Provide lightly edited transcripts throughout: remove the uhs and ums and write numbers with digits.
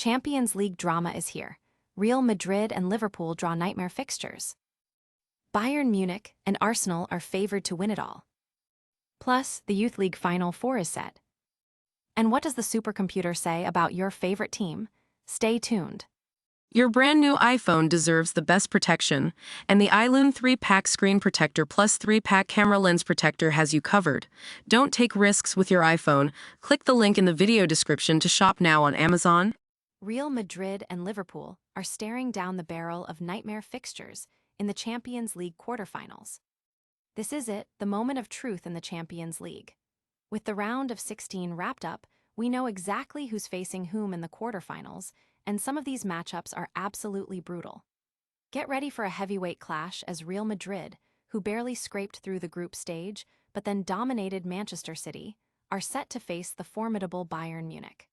Champions League drama is here. Real Madrid and Liverpool draw nightmare fixtures. Bayern Munich and Arsenal are favored to win it all. Plus, the Youth League Final Four is set. And what does the supercomputer say about your favorite team? Stay tuned. Your brand new iPhone deserves the best protection, and the iLume 3-pack screen protector plus 3-pack camera lens protector has you covered. Don't take risks with your iPhone. Click the link in the video description to shop now on Amazon. Real Madrid and Liverpool are staring down the barrel of nightmare fixtures in the Champions League quarterfinals. This is it, the moment of truth in the Champions League. With the round of 16 wrapped up, we know exactly who's facing whom in the quarterfinals, and some of these matchups are absolutely brutal. Get ready for a heavyweight clash as Real Madrid, who barely scraped through the group stage but then dominated Manchester City, are set to face the formidable Bayern Munich.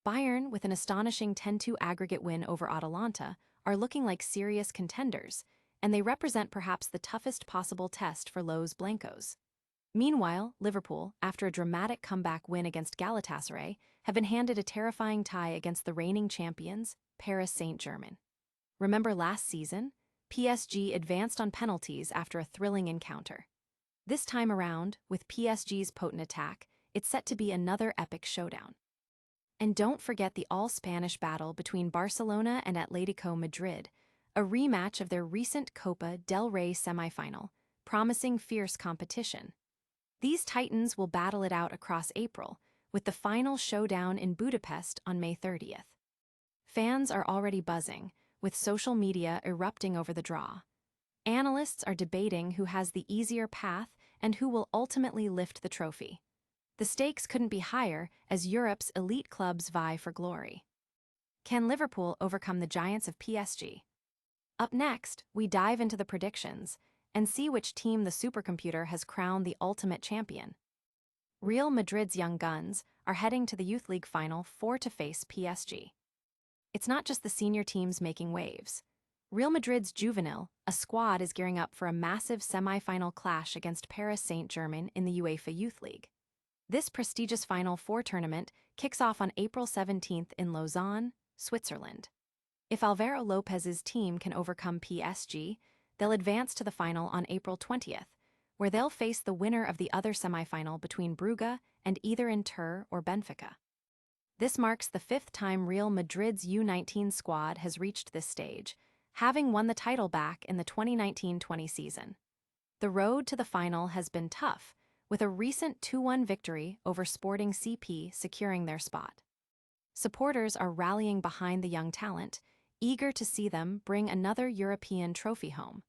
Bayern, with an astonishing 10-2 aggregate win over Atalanta, are looking like serious contenders, and they represent perhaps the toughest possible test for Los Blancos. Meanwhile, Liverpool, after a dramatic comeback win against Galatasaray, have been handed a terrifying tie against the reigning champions, Paris Saint-Germain. Remember last season? PSG advanced on penalties after a thrilling encounter. This time around, with PSG's potent attack, it's set to be another epic showdown. And don't forget the all-Spanish battle between Barcelona and Atletico Madrid, a rematch of their recent Copa del Rey semifinal, promising fierce competition. These titans will battle it out across April, with the final showdown in Budapest on May 30th. Fans are already buzzing, with social media erupting over the draw. Analysts are debating who has the easier path and who will ultimately lift the trophy. The stakes couldn't be higher as Europe's elite clubs vie for glory. Can Liverpool overcome the giants of PSG? Up next, we dive into the predictions and see which team the supercomputer has crowned the ultimate champion. Real Madrid's young guns are heading to the Youth League Final Four to face PSG. It's not just the senior teams making waves. Real Madrid's Juvenil, a squad, is gearing up for a massive semi-final clash against Paris Saint-Germain in the UEFA Youth League. This prestigious Final Four tournament kicks off on April 17th in Lausanne, Switzerland. If Alvaro Lopez's team can overcome PSG, they'll advance to the final on April 20th, where they'll face the winner of the other semifinal between Brugge and either Inter or Benfica. This marks the fifth time Real Madrid's U19 squad has reached this stage, having won the title back in the 2019-20 season. The road to the final has been tough, with a recent 2-1 victory over Sporting CP securing their spot. Supporters are rallying behind the young talent, eager to see them bring another European trophy home.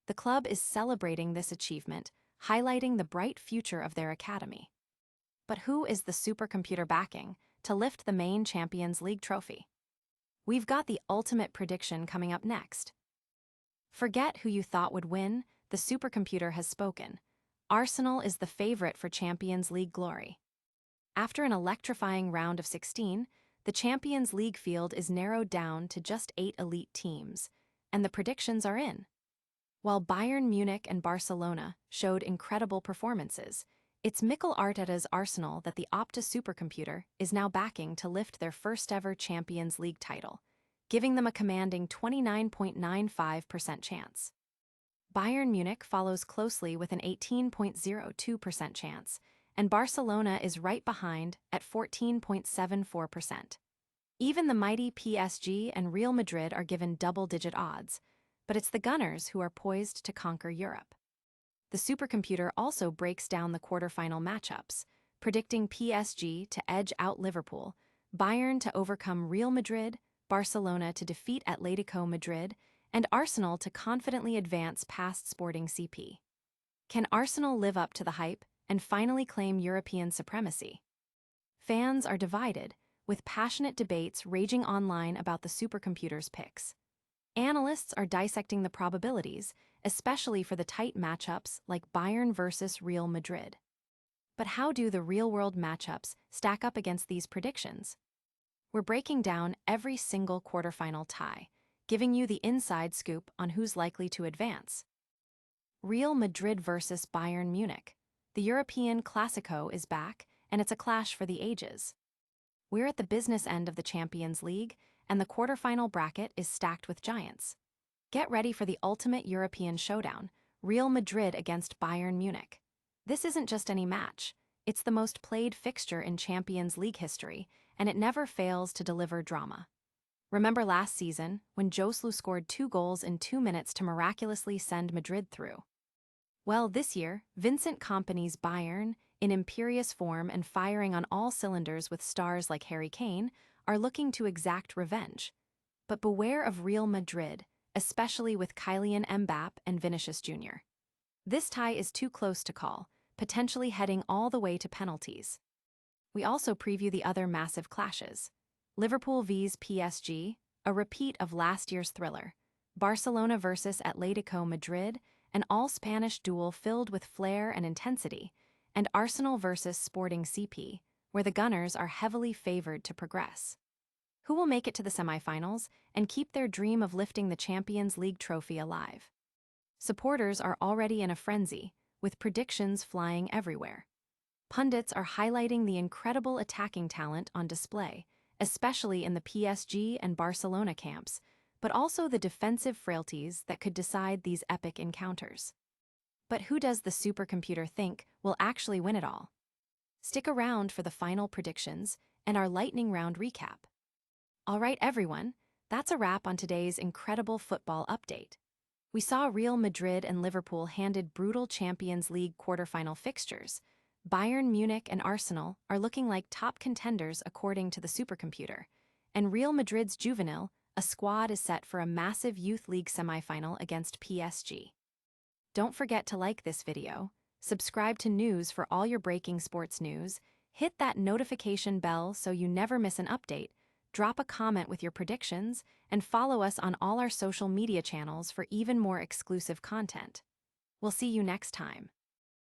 The club is celebrating this achievement, highlighting the bright future of their academy. But who is the supercomputer backing to lift the main Champions League trophy? We've got the ultimate prediction coming up next. Forget who you thought would win, the supercomputer has spoken. Arsenal is the favorite for Champions League glory. After an electrifying round of 16, the Champions League field is narrowed down to just 8 elite teams, and the predictions are in. While Bayern Munich and Barcelona showed incredible performances, it's Mikel Arteta's Arsenal that the Opta supercomputer is now backing to lift their first-ever Champions League title, giving them a commanding 29.95% chance. Bayern Munich follows closely with an 18.02% chance, and Barcelona is right behind at 14.74%. Even the mighty PSG and Real Madrid are given double-digit odds, but it's the Gunners who are poised to conquer Europe. The supercomputer also breaks down the quarterfinal matchups, predicting PSG to edge out Liverpool, Bayern to overcome Real Madrid, Barcelona to defeat Atletico Madrid, and Arsenal to confidently advance past Sporting CP. Can Arsenal live up to the hype and finally claim European supremacy? Fans are divided, with passionate debates raging online about the supercomputer's picks. Analysts are dissecting the probabilities, especially for the tight matchups like Bayern versus Real Madrid. But how do the real-world matchups stack up against these predictions? We're breaking down every single quarterfinal tie, giving you the inside scoop on who's likely to advance. Real Madrid versus Bayern Munich. The European Classico is back, and it's a clash for the ages. We're at the business end of the Champions League, and the quarterfinal bracket is stacked with giants. Get ready for the ultimate European showdown, Real Madrid against Bayern Munich. This isn't just any match. It's the most played fixture in Champions League history, and it never fails to deliver drama. Remember last season, when Joselu scored 2 goals in 2 minutes to miraculously send Madrid through? Well, this year, Vincent Kompany's Bayern, in imperious form and firing on all cylinders with stars like Harry Kane, are looking to exact revenge. But beware of Real Madrid, especially with Kylian Mbappé and Vinicius Jr. This tie is too close to call, potentially heading all the way to penalties. We also preview the other massive clashes. Liverpool vs PSG, a repeat of last year's thriller. Barcelona vs Atletico Madrid, an all-Spanish duel filled with flair and intensity, and Arsenal vs Sporting CP, where the Gunners are heavily favored to progress. Who will make it to the semifinals and keep their dream of lifting the Champions League trophy alive? Supporters are already in a frenzy, with predictions flying everywhere. Pundits are highlighting the incredible attacking talent on display, especially in the PSG and Barcelona camps, but also the defensive frailties that could decide these epic encounters. But who does the supercomputer think will actually win it all? Stick around for the final predictions and our lightning round recap. All right, everyone, that's a wrap on today's incredible football update. We saw Real Madrid and Liverpool handed brutal Champions League quarterfinal fixtures. Bayern Munich and Arsenal are looking like top contenders according to the supercomputer, and Real Madrid's Juvenil, a squad, is set for a massive Youth League semifinal against PSG. Don't forget to like this video, subscribe to news for all your breaking sports news, hit that notification bell so you never miss an update, drop a comment with your predictions, and follow us on all our social media channels for even more exclusive content. We'll see you next time.